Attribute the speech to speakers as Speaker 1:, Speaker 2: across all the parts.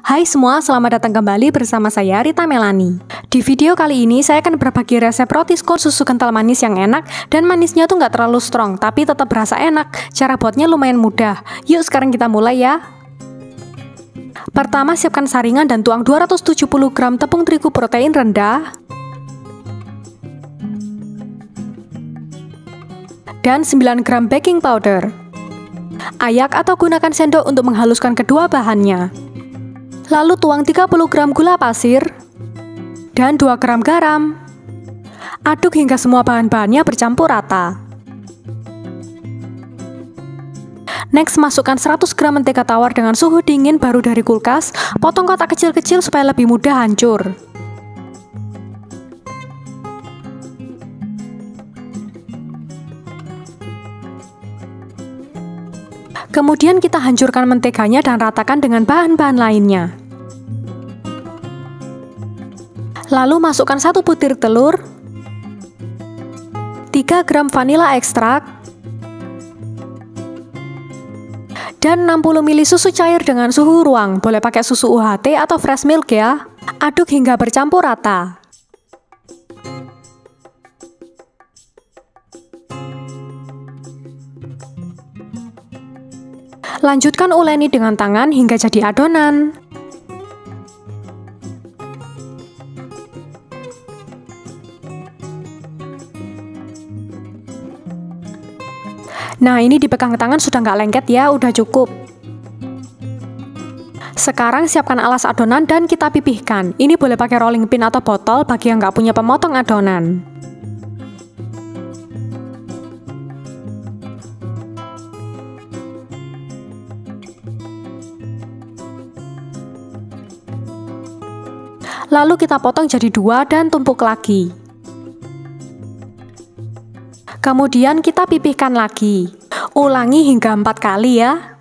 Speaker 1: Hai semua, selamat datang kembali bersama saya Rita Melani. Di video kali ini saya akan berbagi resep roti skor susu kental manis yang enak dan manisnya tuh nggak terlalu strong tapi tetap berasa enak. Cara buatnya lumayan mudah. Yuk sekarang kita mulai ya. Pertama siapkan saringan dan tuang 270 gram tepung terigu protein rendah dan 9 gram baking powder. Ayak atau gunakan sendok untuk menghaluskan kedua bahannya. Lalu tuang 30 gram gula pasir dan 2 gram garam. Aduk hingga semua bahan-bahannya bercampur rata. Next, masukkan 100 gram mentega tawar dengan suhu dingin baru dari kulkas. Potong kotak kecil-kecil supaya lebih mudah hancur. Kemudian kita hancurkan menteganya dan ratakan dengan bahan-bahan lainnya. Lalu masukkan 1 butir telur, 3 gram vanila ekstrak, dan 60 ml susu cair dengan suhu ruang. Boleh pakai susu UHT atau fresh milk ya. Aduk hingga bercampur rata. Lanjutkan uleni dengan tangan hingga jadi adonan. Nah, ini dipegang tangan sudah nggak lengket ya, udah cukup. Sekarang siapkan alas adonan dan kita pipihkan. Ini boleh pakai rolling pin atau botol bagi yang nggak punya pemotong adonan. Lalu kita potong jadi 2 dan tumpuk lagi. Kemudian kita pipihkan lagi. Ulangi hingga 4 kali ya.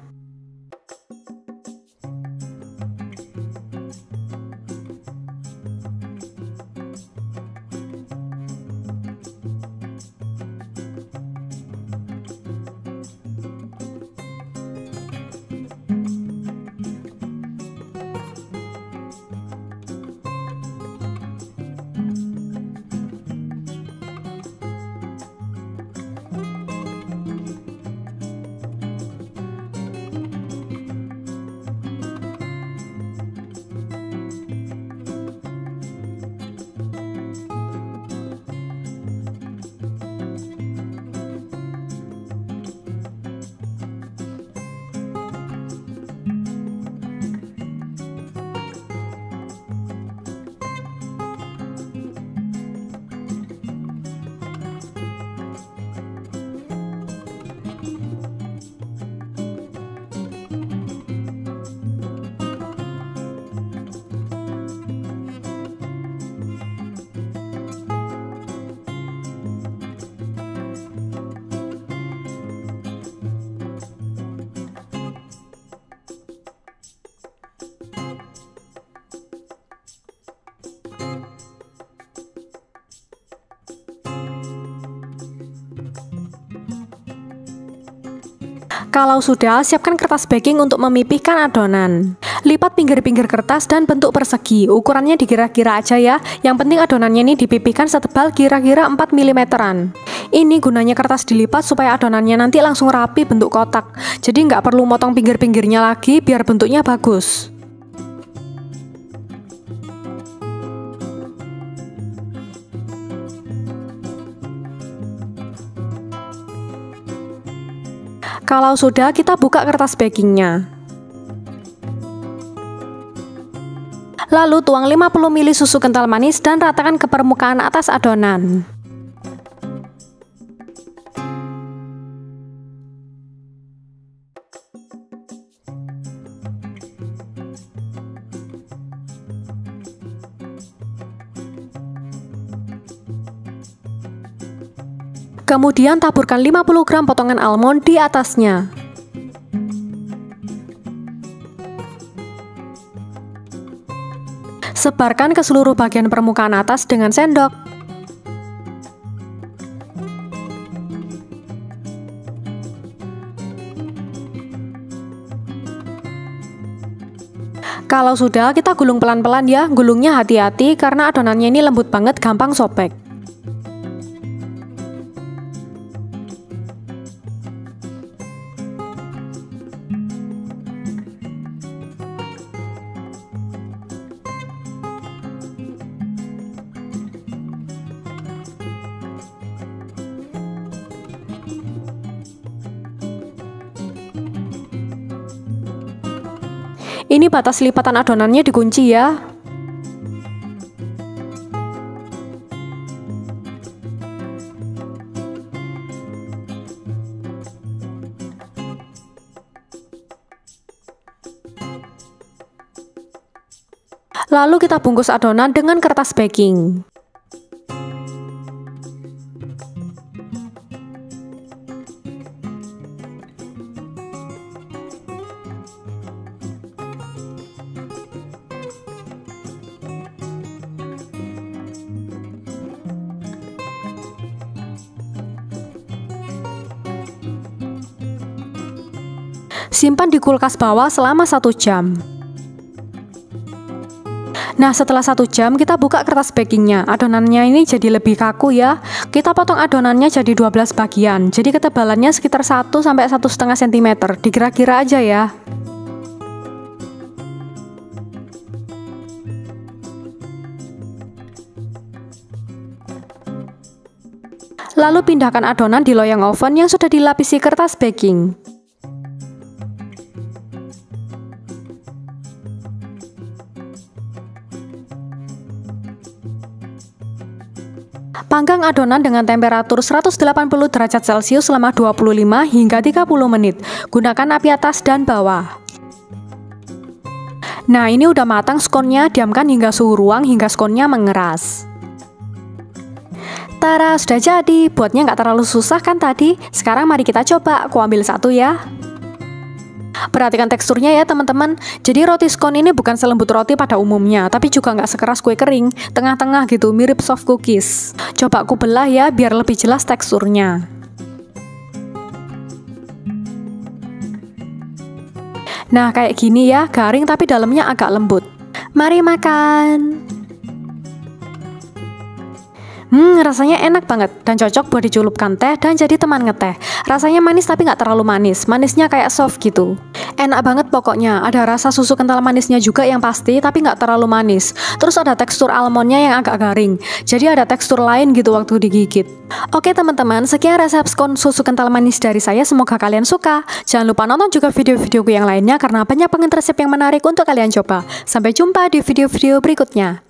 Speaker 1: Kalau sudah, siapkan kertas baking untuk memipihkan adonan. Lipat pinggir-pinggir kertas dan bentuk persegi. Ukurannya dikira-kira aja ya. Yang penting adonannya ini dipipihkan setebal kira-kira 4 mm-an. Ini gunanya kertas dilipat supaya adonannya nanti langsung rapi bentuk kotak. Jadi nggak perlu motong pinggir-pinggirnya lagi biar bentuknya bagus. Kalau sudah, kita buka kertas bakingnya. Lalu tuang 50 ml susu kental manis dan ratakan ke permukaan atas adonan. Kemudian taburkan 50 gram potongan almond di atasnya. Sebarkan ke seluruh bagian permukaan atas dengan sendok. Kalau sudah, kita gulung pelan-pelan ya. Gulungnya hati-hati karena adonannya ini lembut banget, gampang sobek. Ini batas lipatan adonannya dikunci ya. Lalu kita bungkus adonan dengan kertas baking. Simpan di kulkas bawah selama 1 jam. Nah, setelah 1 jam kita buka kertas bakingnya. Adonannya ini jadi lebih kaku ya. Kita potong adonannya jadi 12 bagian. Jadi ketebalannya sekitar 1 sampai 1,5 cm. Dikira-kira aja ya. Lalu pindahkan adonan di loyang oven yang sudah dilapisi kertas baking. Panggang adonan dengan temperatur 180 derajat Celcius selama 25 hingga 30 menit. Gunakan api atas dan bawah. Nah, ini udah matang skonnya, diamkan hingga suhu ruang hingga skonnya mengeras. Tara, sudah jadi. Buatnya nggak terlalu susah kan tadi? Sekarang mari kita coba. Aku ambil satu ya. Perhatikan teksturnya ya teman-teman. Jadi roti scone ini bukan selembut roti pada umumnya, tapi juga nggak sekeras kue kering, tengah-tengah gitu, mirip soft cookies. Coba aku belah ya biar lebih jelas teksturnya. Nah, kayak gini ya, garing tapi dalamnya agak lembut. Mari makan. Rasanya enak banget dan cocok buat diculupkan teh dan jadi teman ngeteh. Rasanya manis tapi nggak terlalu manis, manisnya kayak soft gitu. Enak banget pokoknya, ada rasa susu kental manisnya juga yang pasti tapi nggak terlalu manis. Terus ada tekstur almondnya yang agak garing, jadi ada tekstur lain gitu waktu digigit. Oke teman-teman, sekian resep scone susu kental manis dari saya, semoga kalian suka. Jangan lupa nonton juga video-videoku yang lainnya karena banyak banget resep yang menarik untuk kalian coba. Sampai jumpa di video-video berikutnya.